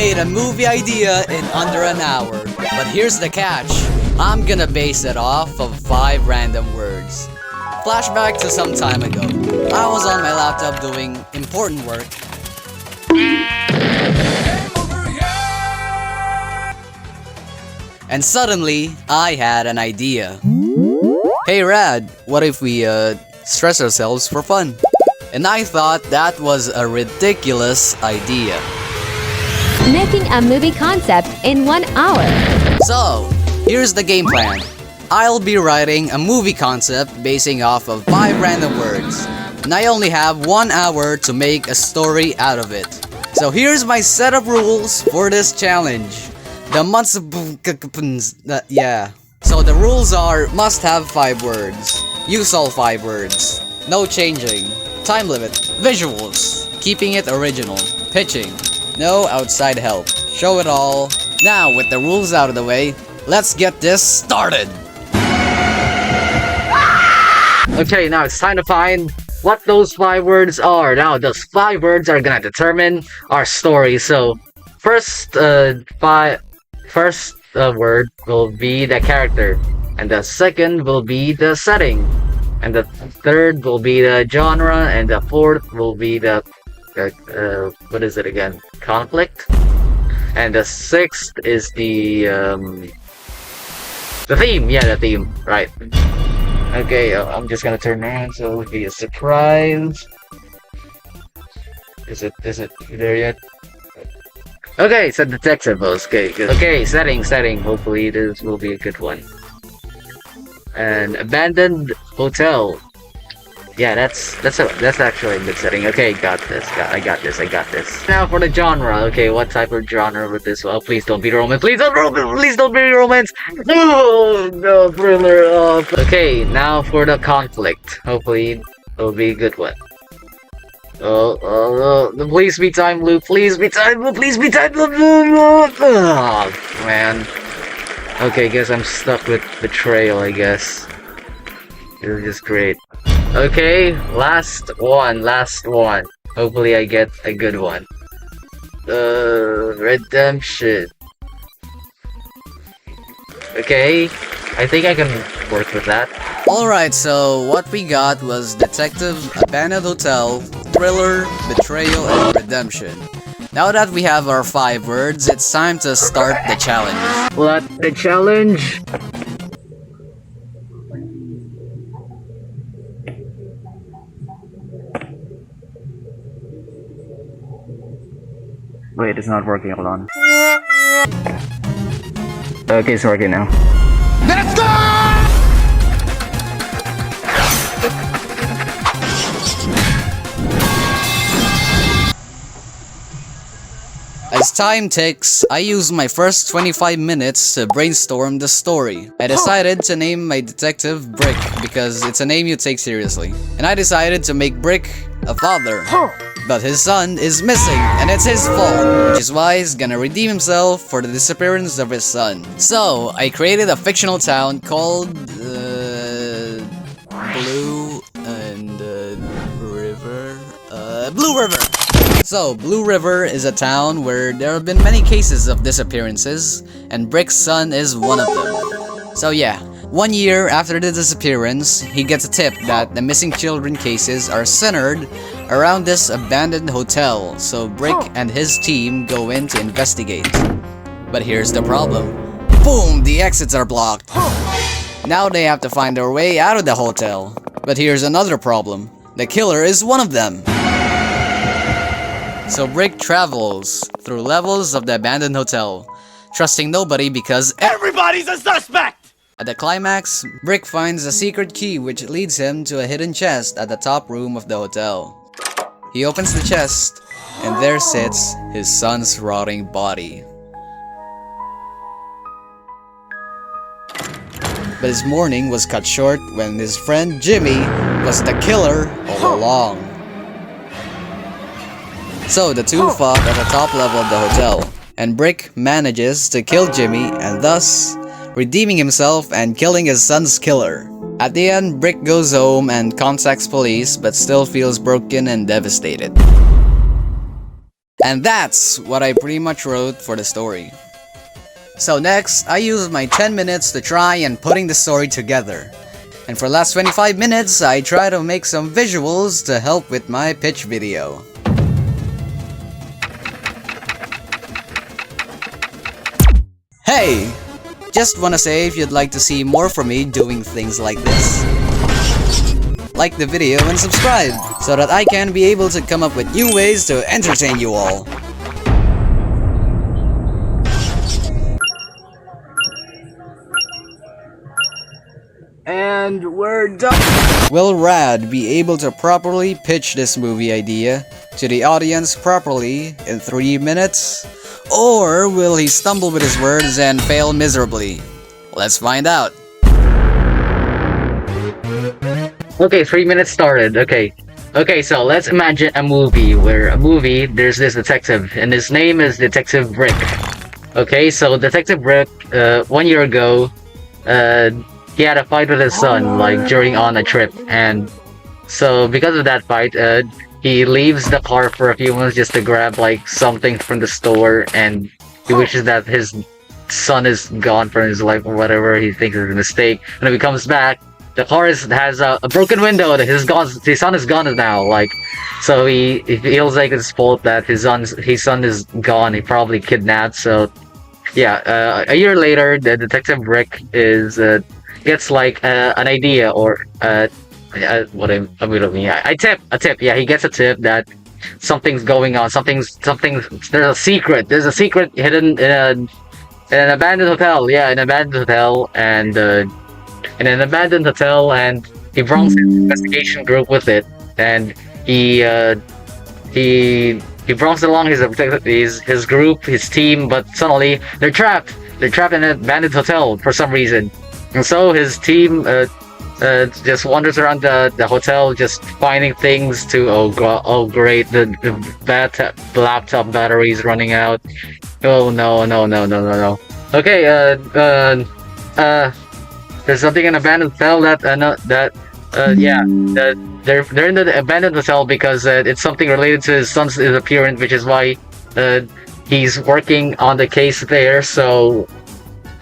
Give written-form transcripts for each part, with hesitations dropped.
made a movie idea in under an hour. But here's the catch. I'm gonna base it off of 5 random words. Flashback to some time ago. I was on my laptop doing important work. And suddenly, I had an idea. Hey Rad, what if we stress ourselves for fun? And I thought that was a ridiculous idea. Making a movie concept in 1 hour. So, here's the game plan. I'll be writing a movie concept basing off of 5 random words. And I only have 1 hour to make a story out of it. So here's my set of rules for this challenge. The months of yeah. So the rules are must have 5 words. Use all 5 words. No changing. Time limit. Visuals. Keeping it original. Pitching. No outside help. Show it all. Now with the rules out of the way, let's get this started. Okay, now it's time to find what those 5 words are. Now those 5 words are gonna determine our story. So first word will be the character, and the second will be the setting, and the third will be the genre, and the fourth will be the what is it again? Conflict, and the sixth is the theme. Yeah, the theme. Right. Okay, I'm just gonna turn around so it'll be a surprise. Is it there yet? Okay, it's a detective. Okay, good. Okay, setting. Hopefully this will be a good one. An abandoned hotel. Yeah, that's actually a good setting. Okay, I got this. Now for the genre. Okay, what type of genre would this? Oh, please don't be romance. Please don't be romance. No, thriller. Okay, now for the conflict. Hopefully it'll be a good one. Please be time loop. Please be time loop. Oh, man. Okay, guess I'm stuck with betrayal, I guess. It was just great. Okay, last one. Hopefully I get a good one. Redemption. Okay, I think I can work with that. Alright, so what we got was detective, abandoned hotel, thriller, betrayal, and redemption. Now that we have our 5 words, it's time to start the challenge. What? The challenge? Wait, it's not working, hold on. Okay, it's working now. Let's go! As time ticks, I use my first 25 minutes to brainstorm the story. I decided to name my detective Brick because it's a name you take seriously. And I decided to make Brick a father. But his son is missing, and it's his fault, which is why he's gonna redeem himself for the disappearance of his son. So, I created a fictional town called, Blue River. So, Blue River is a town where there have been many cases of disappearances, and Brick's son is one of them. So yeah, 1 year after the disappearance, he gets a tip that the missing children cases are centered around this abandoned hotel, so Brick and his team go in to investigate. But here's the problem. Boom! The exits are blocked. Now they have to find their way out of the hotel. But here's another problem. The killer is one of them. So Brick travels through levels of the abandoned hotel, trusting nobody because everybody's a suspect! At the climax, Brick finds a secret key which leads him to a hidden chest at the top room of the hotel. He opens the chest, and there sits his son's rotting body. But his mourning was cut short when his friend Jimmy was the killer all along. So the two fought at the top level of the hotel, and Brick manages to kill Jimmy and thus redeeming himself and killing his son's killer. At the end, Brick goes home and contacts police but still feels broken and devastated. And that's what I pretty much wrote for the story. So next, I used my 10 minutes to try and putting the story together. And for the last 25 minutes, I try to make some visuals to help with my pitch video. Hey! Just wanna say if you'd like to see more from me doing things like this, like the video and subscribe, so that I can be able to come up with new ways to entertain you all. And we're done! Will Rad be able to properly pitch this movie idea to the audience properly in 3 minutes? Or will he stumble with his words and fail miserably? Let's find out. Okay, 3 minutes started. Okay, so let's imagine a movie there's this detective, and his name is Detective Rick. Okay, so Detective Rick, 1 year ago, he had a fight with his son, like, on a trip, and so because of that fight, he leaves the car for a few minutes just to grab, like, something from the store, and he wishes that his son is gone from his life or whatever he thinks is a mistake, and when he comes back, the car has a broken window. His son is gone now. Like, so he feels like it's fault that his son is gone. He probably kidnapped. So, yeah. A year later, the Detective Rick gets like an idea or what I mean. A tip. Yeah, he gets a tip that something's going on. Something's there's a secret. There's a secret hidden in an abandoned hotel. Yeah, an abandoned hotel and. In an abandoned hotel, and he brings his investigation group with it, and he brings along his group, his team, but suddenly they're trapped in an abandoned hotel for some reason, and so his team just wanders around the hotel, just finding things to oh great, the laptop battery's running out. Oh no. Okay, there's something in abandoned hotel they're in the abandoned hotel because it's something related to his son's disappearance, which is why he's working on the case there. So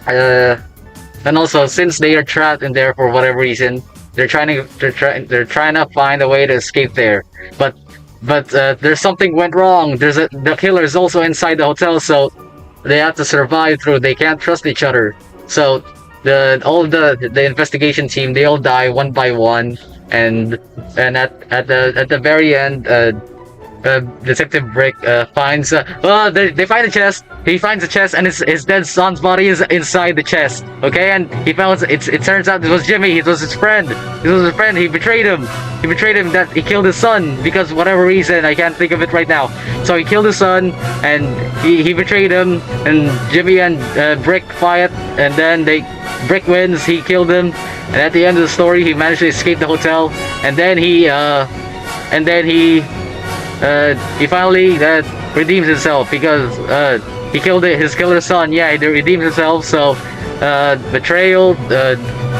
and also since they are trapped in there for whatever reason, they're trying to find a way to escape there. But there's something went wrong. The killer is also inside the hotel, so they have to survive through. They can't trust each other. So the investigation team, they all die one by one, and at the very end, Detective Rick finds they find a chest. He finds a chest, and his dead son's body is inside the chest. Okay, and it turns out it was Jimmy. It was his friend. He betrayed him. That he killed his son because whatever reason, I can't think of it right now. So he killed his son, and he betrayed him. And Jimmy and Brick fight, and then Brick wins. He killed him, and at the end of the story, he managed to escape the hotel. And then he finally redeems himself because he killed his killer's son. Yeah, he redeemed himself. So betrayal,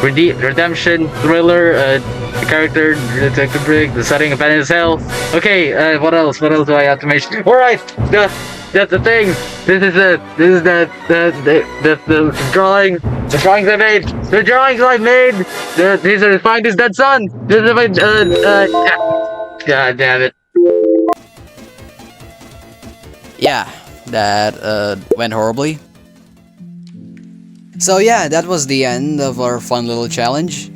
redemption, thriller, the character, Detective Rick, the setting of as hell. Okay, what else do I have to mention? All right, that's the thing. This is the drawing. The drawings I made. The drawings I made. These are find his dead son. This is my God damn it. Yeah, that went horribly. So yeah, that was the end of our fun little challenge.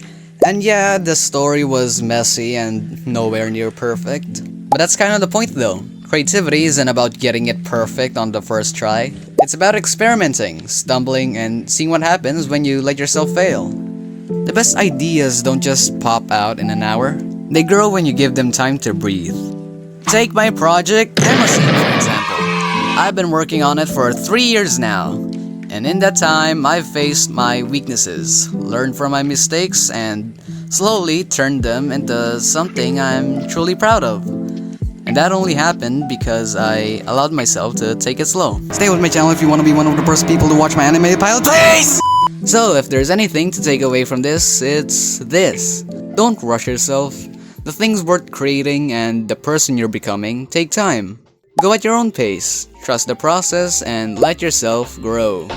And yeah, the story was messy and nowhere near perfect. But that's kind of the point though. Creativity isn't about getting it perfect on the first try. It's about experimenting, stumbling, and seeing what happens when you let yourself fail. The best ideas don't just pop out in an hour. They grow when you give them time to breathe. Take my project, Emerson, for example. I've been working on it for 3 years now. And in that time, I've faced my weaknesses, learned from my mistakes, and slowly turned them into something I'm truly proud of. And that only happened because I allowed myself to take it slow. Stay with my channel if you want to be one of the first people to watch my animated pilot, please! So if there's anything to take away from this, it's this. Don't rush yourself. The things worth creating and the person you're becoming take time. Go at your own pace, trust the process, and let yourself grow.